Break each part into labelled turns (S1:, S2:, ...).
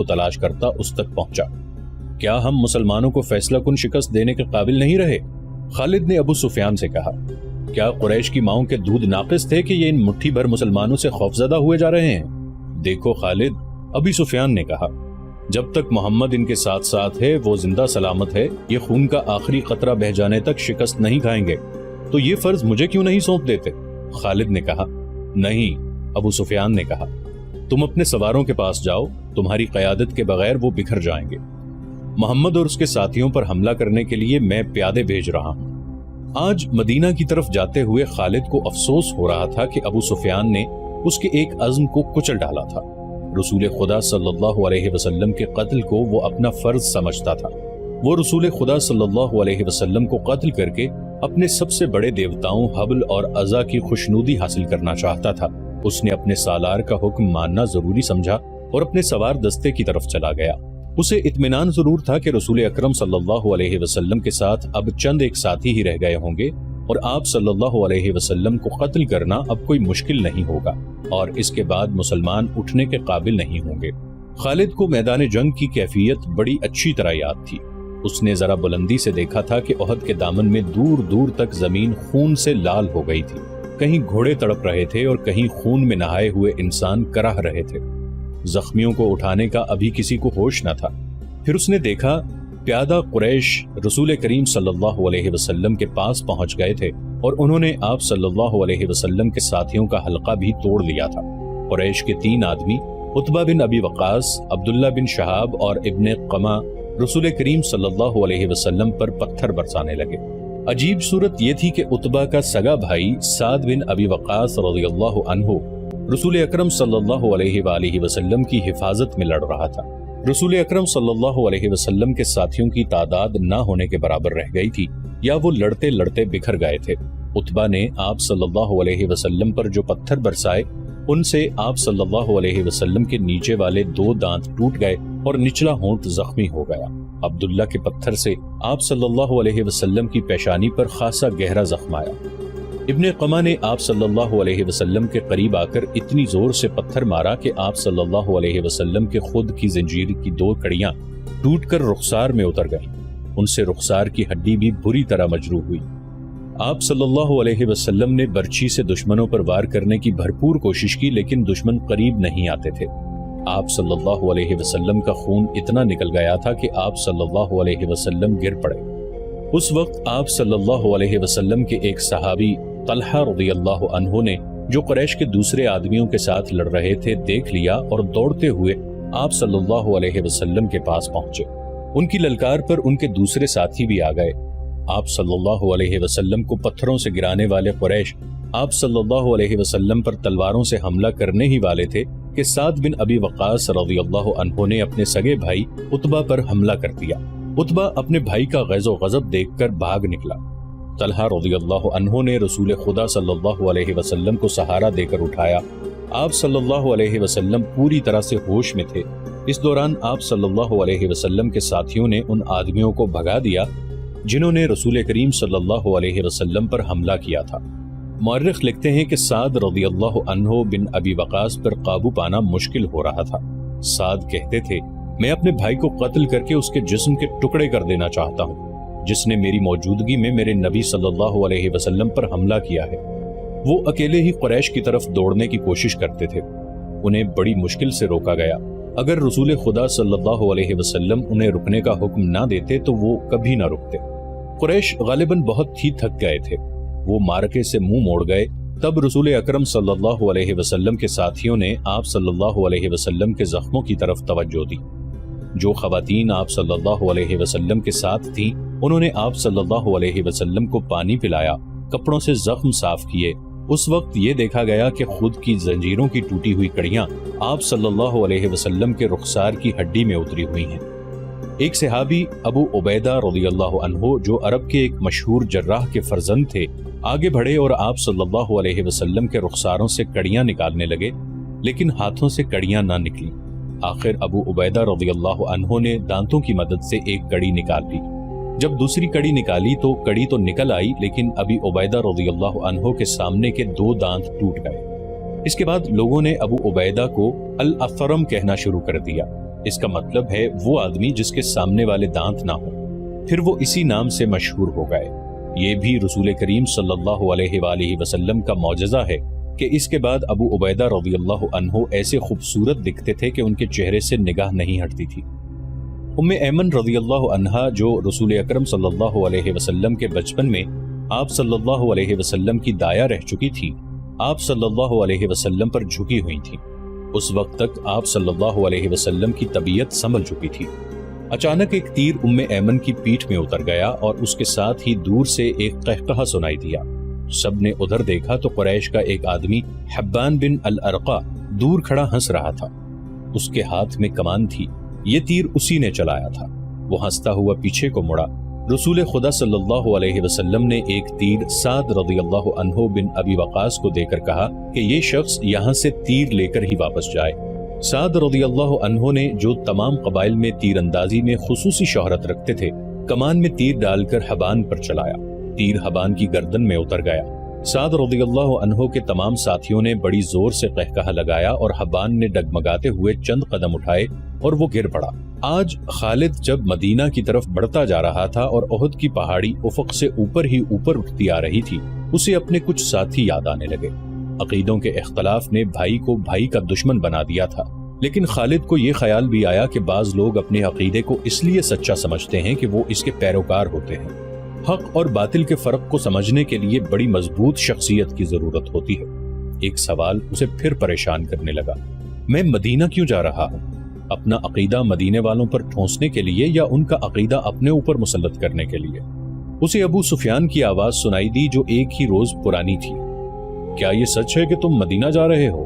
S1: کو تلاش کرتا اس تک پہنچا۔ کیا ہم مسلمانوں کو فیصلہ کن شکست دینے کے قابل نہیں رہے؟ خالد نے ابو سفیان سے کہا۔ کیا قریش کی ماؤں کے دودھ ناقص تھے کہ یہ ان مٹھی بھر مسلمانوں سے خوفزدہ ہوئے جا رہے ہیں؟ دیکھو خالد، ابو سفیان نے کہا، جب تک محمد ان کے ساتھ ساتھ ہے، وہ زندہ سلامت ہے، یہ خون کا آخری قطرہ بہہ جانے تک شکست نہیں کھائیں گے، تو یہ فرض مجھے کیوں نہیں سونپ دیتے؟ خالد نے کہا۔ نہیں، ابو سفیان نے کہا، تم اپنے سواروں کے پاس جاؤ، تمہاری قیادت کے بغیر وہ بکھر جائیں گے۔ محمد اور اس کے ساتھیوں پر حملہ کرنے کے لیے میں پیادے بھیج رہا ہوں۔ آج مدینہ کی طرف جاتے ہوئے خالد کو افسوس ہو رہا تھا کہ ابو سفیان نے اس کے ایک عزم کو کچل ڈالا تھا۔ رسول خدا صلی اللہ علیہ وسلم کے قتل کو وہ اپنا فرض سمجھتا تھا۔ وہ رسول خدا صلی اللہ علیہ وسلم کو قتل کر کے اپنے سب سے بڑے دیوتاؤں حبل اور عزا کی خوشنودی حاصل کرنا چاہتا تھا۔ اس نے اپنے سالار کا حکم ماننا ضروری سمجھا اور اپنے سوار دستے کی طرف چلا گیا۔ اسے اطمینان ضرور تھا کہ رسول اکرم صلی اللہ علیہ وسلم کے ساتھ اب چند ایک ساتھی ہی رہ گئے ہوں گے اور آپ صلی اللہ علیہ وسلم کو قتل کرنا اب کوئی مشکل نہیں ہوگا اور اس کے بعد مسلمان اٹھنے کے قابل نہیں ہوں گے۔ خالد کو میدان جنگ کی کیفیت بڑی اچھی طرح یاد تھی۔ اس نے ذرا بلندی سے دیکھا تھا کہ احد کے دامن میں دور دور تک زمین خون سے لال ہو گئی تھی۔ کہیں گھوڑے تڑپ رہے تھے اور کہیں خون میں نہائے ہوئے انسان کراہ رہے تھے۔ زخمیوں کو اٹھانے کا ابھی کسی کو ہوش نہ تھا۔ پھر اس نے دیکھا پیادہ قریش رسول کریم صلی اللہ علیہ وسلم کے پاس پہنچ گئے تھے اور انہوں نے آپ صلی اللہ علیہ وسلم کے ساتھیوں کا حلقہ بھی توڑ لیا تھا۔ قریش کے 3 آدمی عتبہ بن ابی وقاص، عبداللہ بن شہاب اور ابن قمہ رسول کریم صلی اللہ علیہ وسلم پر پتھر برسانے لگے۔ عجیب صورت یہ تھی کہ عتبہ کا سگا بھائی سعد بن ابی وقاص رضی اللہ عنہ رسول اکرم صلی اللہ علیہ وآلہ وسلم کی حفاظت میں لڑ رہا تھا۔ رسول اکرم صلی اللہ علیہ وسلم کے ساتھیوں کی تعداد نہ ہونے کے برابر رہ گئی تھی یا وہ لڑتے لڑتے بکھر گئے تھے۔ عتبہ نے آپ صلی اللہ علیہ وسلم پر جو پتھر برسائے ان سے آپ صلی اللہ علیہ وسلم کے نیچے والے 2 دانت ٹوٹ گئے اور نچلا ہونٹ زخمی ہو گیا۔ عبداللہ کے پتھر سے آپ صلی اللہ علیہ وسلم کی پیشانی پر خاصا گہرا زخم آیا۔ ابن قمہ نے آپ صلی اللہ علیہ وسلم کے قریب آ کر اتنی زور سے پتھر مارا کہ آپ صلی اللہ علیہ وسلم کے خود کی زنجیر کی 2 کڑیاں ٹوٹ کر رخسار میں اتر گئیں۔ ان سے رخسار کی ہڈی بھی بری طرح مجروح ہوئی۔ آپ صلی اللہ علیہ وسلم نے برچھی سے دشمنوں پر وار کرنے کی بھرپور کوشش کی، لیکن دشمن قریب نہیں آتے تھے۔ آپ صلی اللہ علیہ وسلم کا خون اتنا نکل گیا تھا کہ آپ صلی اللہ علیہ وسلم گر پڑے۔ اس وقت آپ صلی اللہ علیہ وسلم کے ایک صحابی طلحہ رضی اللہ عنہ نے، جو قریش کے دوسرے آدمیوں کے ساتھ لڑ رہے تھے، دیکھ لیا اور دوڑتے ہوئے آپ صلی اللہ علیہ وسلم کے پاس پہنچے۔ ان کی للکار پر ان کے دوسرے ساتھی بھی آ گئے۔ آپ صلی اللہ علیہ وسلم کو پتھروں سے گرانے والے قریش آپ صلی اللہ علیہ وسلم پر تلواروں سے حملہ کرنے ہی والے تھے کہ سعد بن ابی وقاص رضی اللہ عنہ نے اپنے سگے بھائی عتبہ پر حملہ کر دیا۔ عتبہ اپنے بھائی کا غیظ و غضب دیکھ کر بھاگ نکلا۔ طلحہ رضی اللہ عنہ نے رسول خدا صلی اللہ علیہ وسلم کو سہارا دے کر اٹھایا۔ آپ صلی اللہ علیہ وسلم پوری طرح سے ہوش میں تھے۔ اس دوران آپ صلی اللہ علیہ وسلم کے ساتھیوں نے ان آدمیوں کو بھگا دیا جنہوں نے رسول کریم صلی اللہ علیہ وسلم پر حملہ کیا تھا۔ مورخ لکھتے ہیں کہ سعد رضی اللہ عنہ بن ابی وقاص پر قابو پانا مشکل ہو رہا تھا۔ سعد کہتے تھے، میں اپنے بھائی کو قتل کر کے اس کے جسم کے ٹکڑے کر دینا چاہتا ہوں جس نے میری موجودگی میں میرے نبی صلی اللہ علیہ وسلم پر حملہ کیا ہے۔ وہ اکیلے ہی قریش کی طرف دوڑنے کی کوشش کرتے تھے۔ انہیں بڑی مشکل سے روکا گیا۔ اگر رسول خدا صلی اللہ علیہ وسلم انہیں رکنے کا حکم نہ دیتے تو وہ کبھی نہ رکتے۔ قریش غالباً بہت ہی تھک گئے تھے۔ وہ مارکے سے منہ موڑ گئے۔ تب رسول اکرم صلی اللہ علیہ وسلم کے ساتھیوں نے آپ صلی اللہ علیہ وسلم کے زخموں کی طرف توجہ دی۔ جو خواتین آپ صلی اللہ علیہ وسلم کے ساتھ تھیں انہوں نے آپ صلی اللہ علیہ وسلم کو پانی پلایا، کپڑوں سے زخم صاف کیے۔ اس وقت یہ دیکھا گیا کہ خود کی زنجیروں کی ٹوٹی ہوئی کڑیاں آپ صلی اللہ علیہ وسلم کے رخسار کی ہڈی میں اتری ہوئی ہیں۔ ایک صحابی ابو عبیدہ رضی اللہ عنہ جو عرب کے ایک مشہور جراح کے فرزند تھے آگے بڑھے اور آپ صلی اللہ علیہ وسلم کے رخساروں سے کڑیاں نکالنے لگے، لیکن ہاتھوں سے کڑیاں نہ نکلی۔ آخر ابو عبیدہ رضی اللہ عنہ نے دانتوں کی مدد سے ایک کڑی نکال لی۔ جب دوسری کڑی نکالی تو کڑی تو نکل آئی، لیکن ابی عبیدہ رضی اللہ عنہ کے سامنے کے 2 دانت ٹوٹ گئے۔ اس کے بعد لوگوں نے ابو عبیدہ کو الاثرم کہنا شروع کر دیا۔ اس کا مطلب ہے وہ آدمی جس کے سامنے والے دانت نہ ہوں۔ پھر وہ اسی نام سے مشہور ہو گئے۔ یہ بھی رسول کریم صلی اللہ علیہ وآلہ وسلم کا معجزہ ہے کہ اس کے بعد ابو عبیدہ رضی اللہ عنہ ایسے خوبصورت دکھتے تھے کہ ان کے چہرے سے نگاہ نہیں ہٹتی تھی۔ ام ایمن رضی اللہ عنہا جو رسول اکرم صلی اللہ علیہ وسلم کے بچپن میں آپ صلی اللہ علیہ وسلم کی دایا رہ چکی تھی، آپ صلی اللہ علیہ وسلم پر جھکی ہوئی تھی۔ اس وقت تک آپ صلی اللہ علیہ وسلم کی طبیعت سنبھل چکی تھی۔ اچانک ایک تیر ام ایمن کی پیٹھ میں اتر گیا اور اس کے ساتھ ہی دور سے ایک قہقہہ سنائی دیا۔ سب نے ادھر دیکھا تو قریش کا ایک آدمی حبان بن الارقا دور کھڑا ہنس رہا تھا۔ اس کے ہاتھ میں کمان تھی، یہ تیر اسی نے چلایا تھا۔ وہ ہنستا ہوا پیچھے کو مڑا۔ رسول خدا صلی اللہ علیہ وسلم نے ایک تیر سعد رضی اللہ عنہ بن ابی وقاص کو دے کر کہا کہ یہ شخص یہاں سے تیر لے کر ہی واپس جائے۔ سعد رضی اللہ عنہ نے جو تمام قبائل میں تیر اندازی میں خصوصی شہرت رکھتے تھے، کمان میں تیر ڈال کر حبان پر چلایا۔ تیر حبان کی گردن میں اتر گیا۔ سعد رضی اللہ عنہ کے تمام ساتھیوں نے بڑی زور سے قہقہہ لگایا اور حبان نے ڈگمگاتے ہوئے چند قدم اٹھائے اور وہ گر پڑا۔ آج خالد جب مدینہ کی طرف بڑھتا جا رہا تھا اور احد کی پہاڑی افق سے اوپر ہی اوپر اٹھتی آ رہی تھی، اسے اپنے کچھ ساتھی یاد آنے لگے۔ عقیدوں کے اختلاف نے بھائی کو بھائی کا دشمن بنا دیا تھا، لیکن خالد کو یہ خیال بھی آیا کہ بعض لوگ اپنے عقیدے کو اس لیے سچا سمجھتے ہیں کہ وہ اس کے پیروکار ہوتے ہیں۔ حق اور باطل کے فرق کو سمجھنے کے لیے بڑی مضبوط شخصیت کی ضرورت ہوتی ہے۔ ایک سوال اسے پھر پریشان کرنے لگا، میں مدینہ کیوں جا رہا ہوں؟ اپنا عقیدہ مدینے والوں پر ٹھونسنے کے لیے یا ان کا عقیدہ اپنے اوپر مسلط کرنے کے لیے؟ اسے ابو سفیان کی آواز سنائی دی جو ایک ہی روز پرانی تھی۔ کیا یہ سچ ہے کہ تم مدینہ جا رہے ہو؟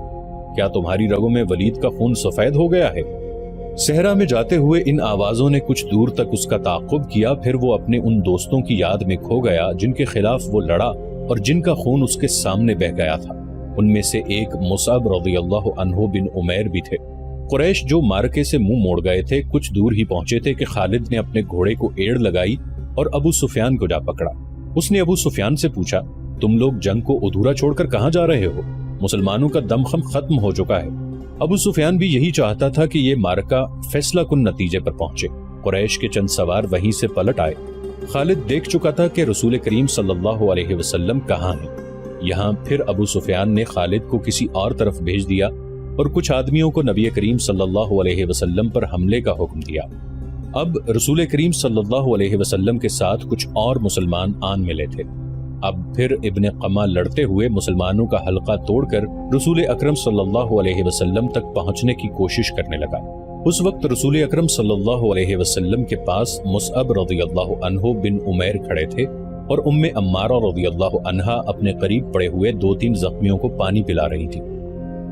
S1: کیا تمہاری رگوں میں ولید کا خون سفید ہو گیا ہے؟ صحرا میں جاتے ہوئے ان آوازوں نے کچھ دور تک اس کا تعاقب کیا، پھر وہ اپنے ان دوستوں کی یاد میں کھو گیا جن کے خلاف وہ لڑا اور جن کا خون اس کے سامنے بہہ گیا تھا۔ ان میں سے ایک مصعب رضی اللہ عنہ بن عمیر بھی تھے۔ قریش جو مارکے سے منہ موڑ گئے تھے کچھ دور ہی پہنچے تھے کہ خالد نے اپنے گھوڑے کو ایڑ لگائی اور ابو سفیان کو جا پکڑا۔ اس نے ابو سفیان سے پوچھا، تم لوگ جنگ کو ادھورا چھوڑ کر کہاں جا رہے ہو؟ مسلمانوں کا دمخم ختم ہو چکا ہے۔ ابو سفیان بھی یہی چاہتا تھا کہ یہ مارکہ فیصلہ کن نتیجے پر پہنچے۔ قریش کے چند سوار وہیں سے پلٹ آئے۔ خالد دیکھ چکا تھا کہ رسول کریم صلی اللہ علیہ وسلم کہاں ہیں۔ یہاں پھر ابو سفیان نے خالد کو کسی اور طرف بھیج دیا اور کچھ آدمیوں کو نبی کریم صلی اللہ علیہ وسلم پر حملے کا حکم دیا۔ اب رسول کریم صلی اللہ علیہ وسلم کے ساتھ کچھ اور مسلمان آن ملے تھے۔ اب پھر ابن قمہ لڑتے ہوئے مسلمانوں کا حلقہ توڑ کر رسول اکرم صلی اللہ علیہ وسلم تک پہنچنے کی کوشش کرنے لگا۔ اس وقت رسول اکرم صلی اللہ علیہ وسلم کے پاس مصعب رضی اللہ عنہ بن عمیر کھڑے تھے اور ام عمارہ رضی اللہ عنہا اپنے قریب پڑے ہوئے 2-3 زخمیوں کو پانی پلا رہی تھی۔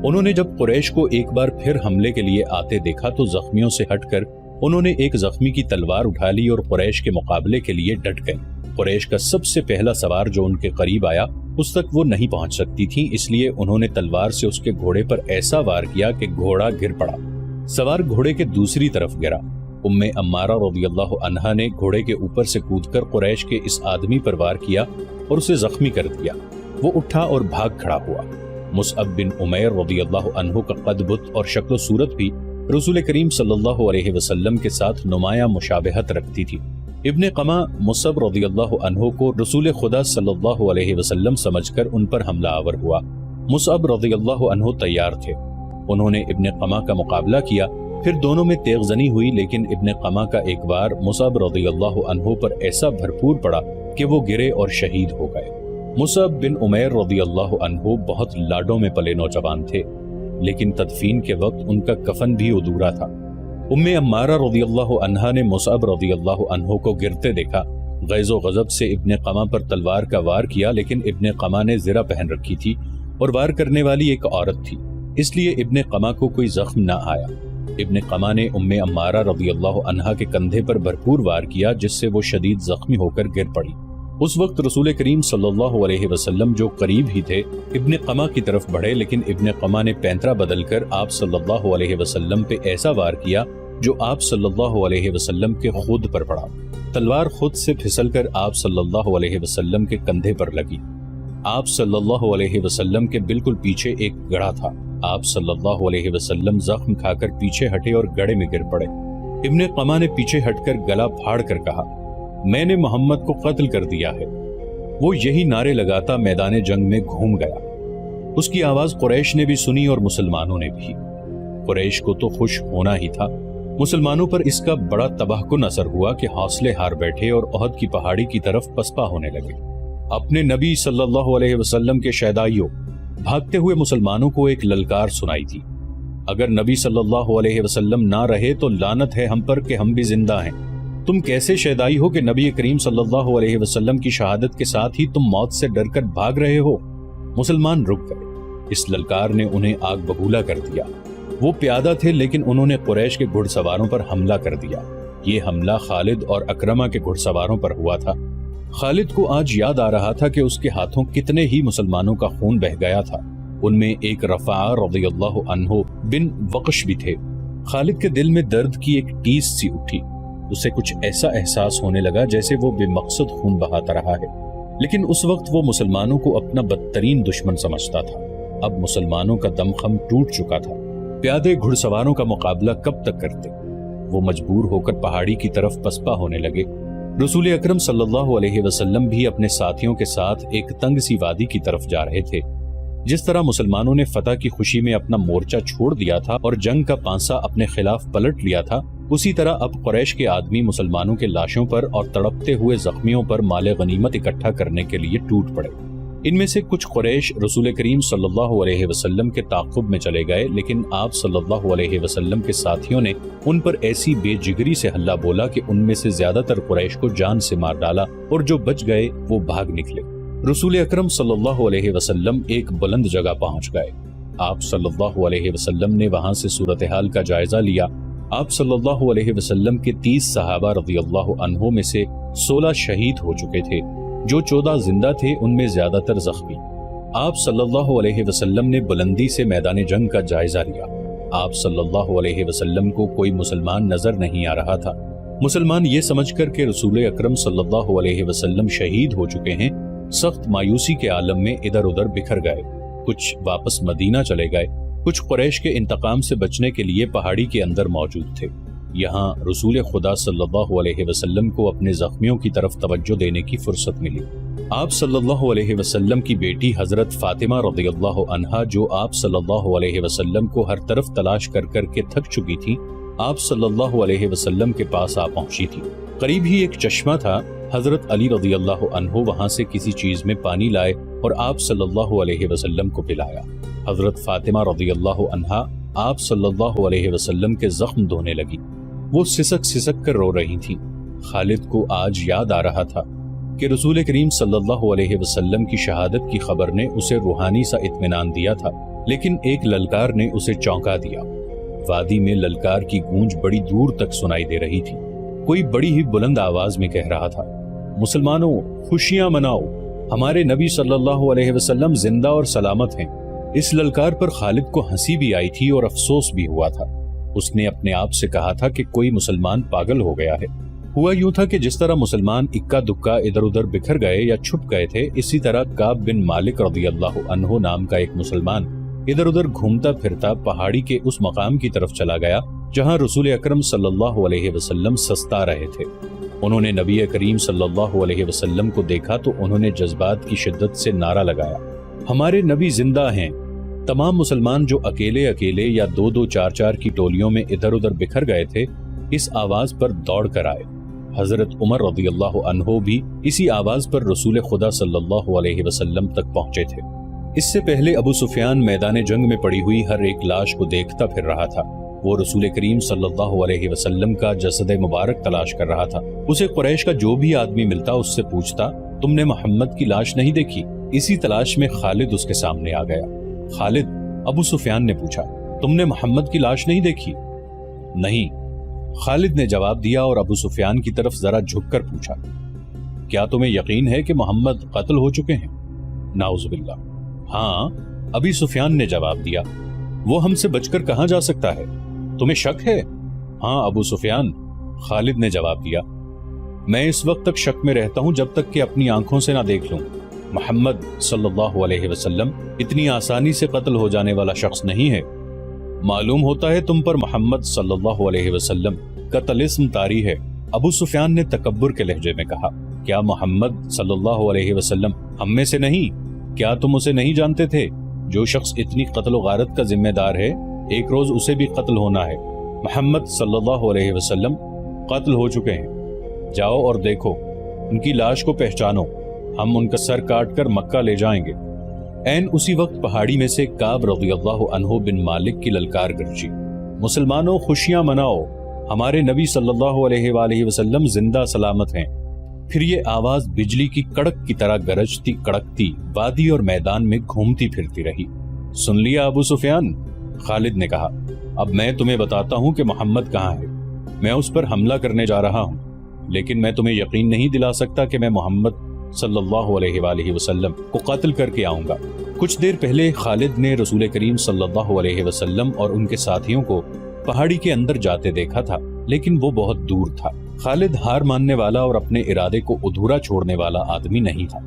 S1: انہوں نے جب قریش کو ایک بار پھر حملے کے لیے آتے دیکھا تو زخمیوں سے ہٹ کر انہوں نے ایک زخمی کی تلوار اٹھا لی اور قریش کے مقابلے کے لیے ڈٹ گئے۔ قریش کا سب سے پہلا سوار جو ان کے قریب آیا اس تک وہ نہیں پہنچ سکتی تھی، اس لیے انہوں نے تلوار سے اس کے گھوڑے پر ایسا وار کیا کہ گھوڑا گر پڑا۔ سوار گھوڑے کے دوسری طرف گرا۔ ام عمارہ رضی اللہ عنہا نے گھوڑے کے اوپر سے کود کر قریش کے اس آدمی پر وار کیا اور اسے زخمی کر دیا۔ وہ اٹھا اور بھاگ کھڑا ہوا۔ مصعب بن عمیر رضی اللہ عنہ کا قد بت اور شکل و صورت بھی رسول کریم صلی اللہ علیہ وسلم کے ساتھ نمایاں مشابہت رکھتی تھی۔ ابن قمہ مصعب رضی اللہ عنہ کو رسول خدا صلی اللہ علیہ وسلم سمجھ کر ان پر حملہ آور ہوا۔ مصعب رضی اللہ عنہ تیار تھے۔ انہوں نے ابن قمہ کا مقابلہ کیا، پھر دونوں میں تیغ زنی ہوئی، لیکن ابن قمہ کا ایک بار مصعب رضی اللہ عنہ پر ایسا بھرپور پڑا کہ وہ گرے اور شہید ہو گئے۔ مصعب بن عمیر رضی اللہ عنہ بہت لاڈوں میں پلے نوجوان تھے، لیکن تدفین کے وقت ان کا کفن بھی ادھورا تھا۔ ام عمارہ رضی اللہ عنہا نے مصعب رضی اللہ عنہ کو گرتے دیکھا، غیظ و غضب سے ابن قمہ پر تلوار کا وار کیا، لیکن ابن قمہ نے زرہ پہن رکھی تھی اور وار کرنے والی ایک عورت تھی، اس لیے ابن قمہ کو کوئی زخم نہ آیا۔ ابن قمہ نے ام عمارہ رضی اللہ عنہا کے کندھے پر بھرپور وار کیا، جس سے وہ شدید زخمی ہو کر گر پڑی۔ اس وقت رسول کریم صلی اللہ علیہ وسلم جو قریب ہی تھے ابن قمہ کی طرف بڑھے، لیکن ابن قمہ نے پینترا بدل کر آپ صلی اللہ علیہ وسلم پہ ایسا وار کیا جو آپ صلی اللہ علیہ وسلم کے خود پر پڑا۔ تلوار خود سے پھسل کر آپ صلی اللہ علیہ وسلم کے کندھے پر لگی۔ آپ صلی اللہ علیہ وسلم کے بالکل پیچھے ایک گڑھا تھا۔ آپ صلی اللہ علیہ وسلم زخم کھا کر پیچھے ہٹے اور گڑھے میں گر پڑے۔ ابن قمہ نے پیچھے ہٹ کر گلا پھاڑ کر کہا، میں نے محمد کو قتل کر دیا ہے۔ وہ یہی نعرے لگاتا میدان جنگ میں گھوم گیا۔ اس کی آواز قریش نے بھی سنی اور مسلمانوں نے بھی۔ قریش کو تو خوش ہونا ہی تھا، مسلمانوں پر اس کا بڑا تباہ کن اثر ہوا کہ حوصلے ہار بیٹھے اور احد کی پہاڑی کی طرف پسپا ہونے لگے۔ اپنے نبی صلی اللہ علیہ وسلم کے شہدائیوں، بھاگتے ہوئے مسلمانوں کو ایک للکار سنائی تھی، اگر نبی صلی اللہ علیہ وسلم نہ رہے تو لعنت ہے ہم پر کہ ہم بھی زندہ ہیں۔ تم کیسے شہدائی ہو کہ نبی کریم صلی اللہ علیہ وسلم کی شہادت کے ساتھ ہی تم موت سے ڈر کر بھاگ رہے ہو؟ مسلمان رک گئے۔ اس للکار نے انہیں آگ ببولا کر دیا۔ وہ پیادہ تھے لیکن انہوں نے قریش کے گھڑ سواروں پر حملہ کر دیا۔ یہ حملہ خالد اور اکرمہ کے گھڑ سواروں پر ہوا تھا۔ خالد کو آج یاد آ رہا تھا کہ اس کے ہاتھوں کتنے ہی مسلمانوں کا خون بہہ گیا تھا۔ ان میں ایک رفاعہ رضی اللہ عنہ بن وقش بھی تھے۔ خالد کے دل میں درد کی ایک ٹیس سی اٹھی۔ اسے کچھ ایسا احساس ہونے لگا جیسے وہ بے مقصد خون بہاتا رہا ہے، لیکن اس وقت وہ مسلمانوں کو اپنا بدترین دشمن سمجھتا تھا۔ اب مسلمانوں کا دمخم ٹوٹ چکا تھا۔ پیادے گھڑ سواروں کا مقابلہ کب تک کرتے؟ وہ مجبور ہو کر پہاڑی کی طرف پسپا ہونے لگے۔ رسول اکرم صلی اللہ علیہ وسلم بھی اپنے ساتھیوں کے ساتھ ایک تنگ سی وادی کی طرف جا رہے تھے۔ جس طرح مسلمانوں نے فتح کی خوشی میں اپنا مورچہ چھوڑ دیا تھا اور جنگ کا پانسا اپنے خلاف پلٹ لیا تھا، اسی طرح اب قریش کے آدمی مسلمانوں کے لاشوں پر اور تڑپتے ہوئے زخمیوں پر مال غنیمت اکٹھا کرنے کے لیے ٹوٹ پڑے۔ ان میں سے کچھ قریش رسول کریم صلی اللہ علیہ وسلم کے تعاقب میں چلے گئے، لیکن آپ صلی اللہ علیہ وسلم کے ساتھیوں نے ان پر ایسی بے جگری سے حملہ بولا کہ ان میں سے زیادہ تر قریش کو جان سے مار ڈالا اور جو بچ گئے وہ بھاگ نکلے۔ رسول اکرم صلی اللہ علیہ وسلم ایک بلند جگہ پہنچ گئے۔ آپ صلی اللہ علیہ وسلم نے وہاں سے صورتحال کا جائزہ لیا۔ آپ صلی اللہ علیہ وسلم کے 30 صحابہ رضی اللہ عنہوں میں سے 16 شہید ہو چکے تھے، جو 14 زندہ تھے ان میں زیادہ تر زخمی۔ آپ صلی اللہ علیہ وسلم نے بلندی سے میدان جنگ کا جائزہ لیا۔ آپ صلی اللہ علیہ وسلم کو کوئی مسلمان نظر نہیں آ رہا تھا۔ مسلمان یہ سمجھ کر کہ رسول اکرم صلی اللہ علیہ وسلم شہید ہو چکے ہیں، سخت مایوسی کے عالم میں ادھر ادھر بکھر گئے۔ کچھ واپس مدینہ چلے گئے، کچھ قریش کے انتقام سے بچنے کے لیے پہاڑی کے اندر موجود تھے۔ یہاں رسول خدا صلی اللہ علیہ وسلم کو اپنے زخمیوں کی طرف توجہ دینے کی فرصت ملی۔ آپ صلی اللہ علیہ وسلم کی بیٹی حضرت فاطمہ رضی اللہ عنہا، جو آپ صلی اللہ علیہ وسلم کو ہر طرف تلاش کر کر کے تھک چکی تھی، آپ صلی اللہ علیہ وسلم کے پاس آ پہنچی تھی۔ قریب ہی ایک چشمہ تھا۔ حضرت علی رضی اللہ عنہ وہاں سے کسی چیز میں پانی لائے اور آپ صلی اللہ علیہ وسلم کو پلایا۔ حضرت فاطمہ رضی اللہ عنہا آپ صلی اللہ علیہ وسلم کے زخم دھونے لگی۔ وہ سسک سسک کر رو رہی تھی۔ خالد کو آج یاد آ رہا تھا کہ رسول کریم صلی اللہ علیہ وسلم کی شہادت کی خبر نے اسے روحانی سا اطمینان دیا تھا، لیکن ایک للکار نے اسے چونکا دیا۔ وادی میں للکار کی گونج بڑی دور تک سنائی دے رہی تھی۔ کوئی بڑی ہی بلند آواز میں کہہ رہا تھا، مسلمانوں خوشیاں مناؤ، ہمارے نبی صلی اللہ علیہ وسلم زندہ اور سلامت ہیں۔ اس للکار پر خالد کو ہنسی بھی آئی تھی اور افسوس بھی ہوا تھا۔ اس نے اپنے آپ سے کہا تھا کہ کوئی مسلمان پاگل ہو گیا ہے۔ ہوا یوں تھا کہ جس طرح مسلمان اکا دکا ادھر ادھر بکھر گئے یا چھپ گئے تھے، اسی طرح کعب بن مالک رضی اللہ عنہ نام کا ایک مسلمان ادھر ادھر گھومتا پھرتا پہاڑی کے اس مقام کی طرف چلا گیا جہاں رسول اکرم صلی اللہ علیہ وسلم سستا رہے تھے۔ انہوں نے نبی کریم صلی اللہ علیہ وسلم کو دیکھا تو انہوں نے جذبات کی شدت سے نعرہ لگایا، ہمارے نبی زندہ ہیں۔ تمام مسلمان جو اکیلے اکیلے یا دو دو چار چار کی ٹولیوں میں ادھر ادھر بکھر گئے تھے، اس آواز پر دوڑ کر آئے۔ حضرت عمر رضی اللہ عنہ بھی اسی آواز پر رسول خدا صلی اللہ علیہ وسلم تک پہنچے تھے۔ اس سے پہلے ابو سفیان میدان جنگ میں پڑی ہوئی ہر ایک لاش کو دیکھتا پھر رہا تھا۔ وہ رسول کریم صلی اللہ علیہ وسلم کا جسد مبارک تلاش کر رہا تھا۔ اسے قریش کا جو بھی آدمی ملتا اس سے پوچھتا، تم نے محمد کی لاش نہیں دیکھی؟ اسی تلاش میں خالد اس کے سامنے آ گیا۔ خالد، ابو سفیان نے پوچھا، تم نے محمد کی لاش نہیں دیکھی؟ نہیں، خالد نے جواب دیا اور ابو سفیان کی طرف ذرا جھک کر پوچھا، کیا تمہیں یقین ہے کہ محمد قتل ہو چکے ہیں؟ نعوذ باللہ۔ ہاں، ابی سفیان نے جواب دیا، وہ ہم سے بچ کر کہاں جا سکتا ہے؟ تمہیں شک ہے؟ ہاں ابو سفیان، خالد نے جواب دیا، میں اس وقت تک شک میں رہتا ہوں جب تک کہ اپنی آنکھوں سے نہ دیکھ لوں۔ محمد صلی اللہ علیہ وسلم اتنی آسانی سے قتل ہو جانے والا شخص نہیں ہے۔ معلوم ہوتا ہے تم پر محمد صلی اللہ علیہ وسلم کا طلسم طاری ہے۔ ابو سفیان نے تکبر کے لہجے میں کہا، کیا محمد صلی اللہ علیہ وسلم ہم میں سے نہیں؟ کیا تم اسے نہیں جانتے تھے؟ جو شخص اتنی قتل و غارت کا ذمہ دار ہے، ایک روز اسے بھی قتل ہونا ہے۔ محمد صلی اللہ علیہ وسلم قتل ہو چکے ہیں، جاؤ اور دیکھو، ان کی لاش کو پہچانو، ہم ان کا سر کاٹ کر مکہ لے جائیں گے۔ عین اسی وقت پہاڑی میں سے کعب رضی اللہ عنہ بن مالک کی للکار گرجی، مسلمانوں خوشیاں مناؤ، ہمارے نبی صلی اللہ علیہ وآلہ وسلم زندہ سلامت ہیں۔ پھر یہ آواز بجلی کی کڑک کی طرح گرجتی کڑکتی وادی اور میدان میں گھومتی پھرتی رہی۔ سن لیا ابو سفیان؟ خالد نے کہا، اب میں تمہیں بتاتا ہوں کہ محمد کہاں ہے۔ میں اس پر حملہ کرنے جا رہا ہوں، لیکن میں تمہیں یقین نہیں دلا سکتا کہ میں محمد صلی اللہ علیہ وآلہ وسلم کو قتل کر کے آؤں گا۔ کچھ دیر پہلے خالد نے رسول کریم صلی اللہ علیہ وسلم اور ان کے ساتھیوں کو پہاڑی کے اندر جاتے دیکھا تھا، لیکن وہ بہت دور تھا۔ خالد ہار ماننے والا اور اپنے ارادے کو ادھورا چھوڑنے والا آدمی نہیں تھا۔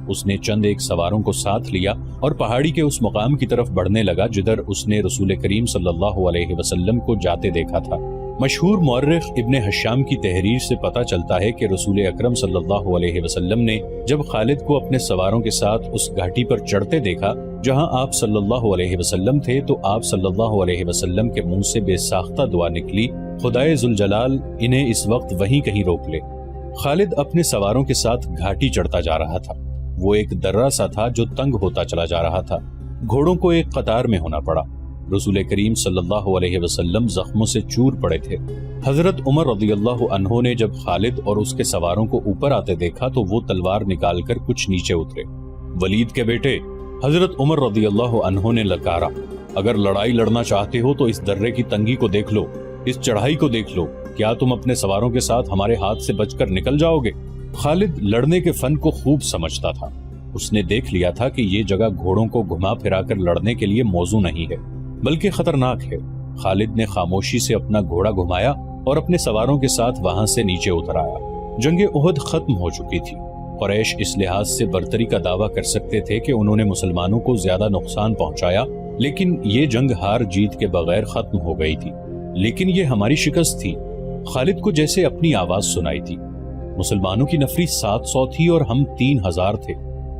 S1: اس نے چند ایک سواروں کو ساتھ لیا اور پہاڑی کے اس مقام کی طرف بڑھنے لگا جدھر اس نے رسول کریم صلی اللہ علیہ وسلم کو جاتے دیکھا تھا۔ مشہور مورخ ابن حشام کی تحریر سے پتہ چلتا ہے کہ رسول اکرم صلی اللہ علیہ وسلم نے جب خالد کو اپنے سواروں کے ساتھ اس گھاٹی پر چڑھتے دیکھا جہاں آپ صلی اللہ علیہ وسلم تھے، تو آپ صلی اللہ علیہ وسلم کے منہ سے بے ساختہ دعا نکلی، خدائے ذوالجلال انہیں اس وقت وہیں کہیں روک لے۔ خالد اپنے سواروں کے ساتھ گھاٹی چڑھتا جا رہا تھا۔ وہ ایک درہ سا تھا جو تنگ ہوتا چلا جا رہا تھا۔ گھوڑوں کو ایک قطار میں ہونا پڑا۔ رسول کریم صلی اللہ علیہ وسلم زخموں سے چور پڑے تھے۔ حضرت عمر رضی اللہ عنہ نے جب خالد اور اس کے سواروں کو اوپر آتے دیکھا تو وہ تلوار نکال کر کچھ نیچے اترے۔ ولید کے بیٹے، حضرت عمر رضی اللہ عنہ نے للکارا، اگر لڑائی لڑنا چاہتے ہو تو اس درے کی تنگی کو دیکھ لو، اس چڑھائی کو دیکھ لو، کیا تم اپنے سواروں کے ساتھ ہمارے ہاتھ سے بچ کر نکل جاؤ گے؟ خالد لڑنے کے فن کو خوب سمجھتا تھا۔ اس نے دیکھ لیا تھا کہ یہ جگہ گھوڑوں کو گھما پھرا کر لڑنے کے لیے موزوں نہیں ہے، بلکہ خطرناک ہے۔ خالد نے خاموشی سے اپنا گھوڑا گھمایا اور اپنے سواروں کے ساتھ وہاں سے نیچے اتر آیا۔ جنگ احد ختم ہو چکی تھی۔ قریش اس لحاظ سے برتری کا دعویٰ کر سکتے تھے کہ انہوں نے مسلمانوں کو زیادہ نقصان پہنچایا، لیکن یہ جنگ ہار جیت کے بغیر ختم ہو گئی تھی۔ لیکن یہ ہماری شکست تھی۔ خالد کو جیسے اپنی آواز سنائی تھی۔ مسلمانوں کی نفری 700 تھی اور ہم 3000 تھے۔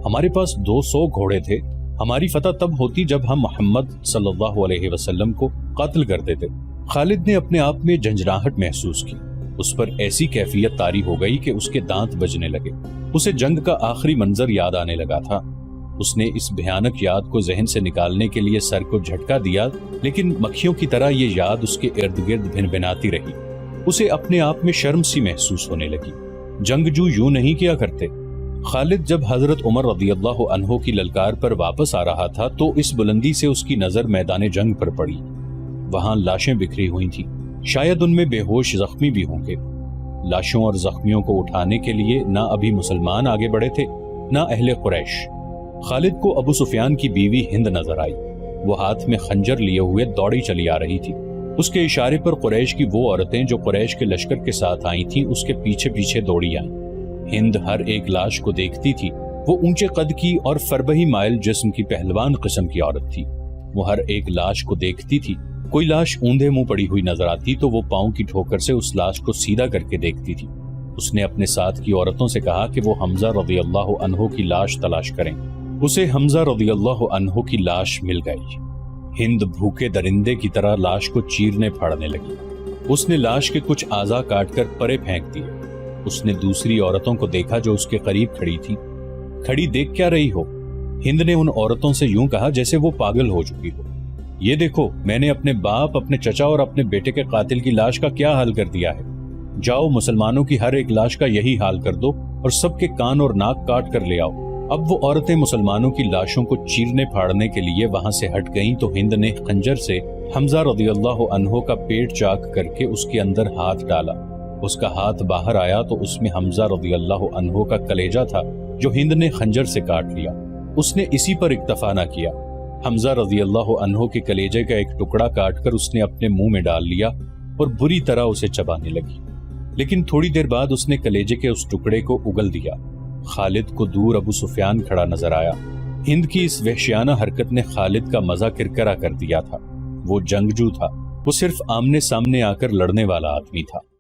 S1: ہمارے پاس 200 گھوڑے تھے۔ ہماری فتح تب ہوتی جب ہم محمد صلی اللہ علیہ وسلم کو قتل کرتے تھے۔ خالد نے اپنے آپ میں جھنجھناہٹ محسوس کی۔ اس پر ایسی کیفیت طاری ہو گئی کہ اس کے دانت بجنے لگے۔ اسے جنگ کا آخری منظر یاد آنے لگا تھا۔ اس نے اس بھیانک یاد کو ذہن سے نکالنے کے لیے سر کو جھٹکا دیا، لیکن مکھیوں کی طرح یہ یاد اس کے ارد گرد بھن بھناتی رہی۔ اسے اپنے آپ میں شرم سی محسوس ہونے لگی۔ جنگجو یوں نہیں کیا کرتے۔ خالد جب حضرت عمر رضی اللہ عنہ کی للکار پر واپس آ رہا تھا تو اس بلندی سے اس کی نظر میدان جنگ پر پڑی۔ وہاں لاشیں بکھری ہوئی تھیں، شاید ان میں بے ہوش زخمی بھی ہوں گے۔ لاشوں اور زخمیوں کو اٹھانے کے لیے نہ ابھی مسلمان آگے بڑھے تھے، نہ اہل قریش۔ خالد کو ابو سفیان کی بیوی ہند نظر آئی۔ وہ ہاتھ میں خنجر لیے ہوئے دوڑی چلی آ رہی تھی۔ اس کے اشارے پر قریش کی وہ عورتیں جو قریش کے لشکر کے ساتھ آئی تھیں اس کے پیچھے پیچھے دوڑی آئیں۔ ہند ہر ایک لاش کو دیکھتی تھی۔ وہ اونچے قد کی اور فربہی مائل جسم کی پہلوان قسم کی عورت تھی۔ وہ ہر ایک لاش کو دیکھتی تھی۔ کوئی لاش اوندھے منہ پڑی ہوئی نظر آتی تو وہ پاؤں کی ٹھوکر سے اس لاش کو سیدھا کر کے دیکھتی تھی۔ اس نے اپنے ساتھ کی عورتوں سے کہا کہ وہ حمزہ رضی اللہ عنہ کی لاش تلاش کریں۔ اسے حمزہ رضی اللہ عنہ کی لاش مل گئی۔ ہند بھوکے درندے کی طرح لاش کو چیرنے پھاڑنے لگی۔ اس نے لاش کے کچھ اعضاء کاٹ کر پرے پھینک دیے۔ اس نے دوسری عورتوں کو دیکھا جو اس کے قریب کھڑی تھی۔ کھڑی دیکھ کیا رہی ہو؟ ہند نے ان عورتوں سے یوں کہا جیسے وہ پاگل ہو چکی ہو۔ یہ دیکھو، میں نے اپنے باپ، اپنے چچا اور اپنے بیٹے کے قاتل کی لاش کا کیا حال کر دیا ہے۔ جاؤ مسلمانوں کی ہر ایک لاش کا یہی حال کر دو اور سب کے کان اور ناک کاٹ کر لے آؤ۔ اب وہ عورتیں مسلمانوں کی لاشوں کو چیرنے پھاڑنے کے لیے وہاں سے ہٹ گئیں تو ہند نے خنجر سے حمزہ رضی اللہ عنہ کا پیٹ چاک کر کے اس کے اندر ہاتھ ڈالا۔ اس کا ہاتھ باہر آیا تو اس میں حمزہ رضی اللہ عنہ کا کلیجہ تھا جو ہند نے خنجر سے کاٹ لیا۔ اس نے اسی پر اکتفا نہ کیا۔ حمزہ رضی اللہ عنہ کے کلیجے کا ایک ٹکڑا کاٹ کر اس نے اپنے منہ میں ڈال لیا اور بری طرح اسے چبانے لگی، لیکن تھوڑی دیر بعد اس نے کلیجے کے اس ٹکڑے کو اگل دیا۔ خالد کو دور ابو سفیان کھڑا نظر آیا۔ ہند کی اس وحشیانہ حرکت نے خالد کا مزہ کرکرا کر دیا تھا۔ وہ جنگجو تھا، وہ صرف آمنے سامنے آ کر لڑنے والا آدمی تھا۔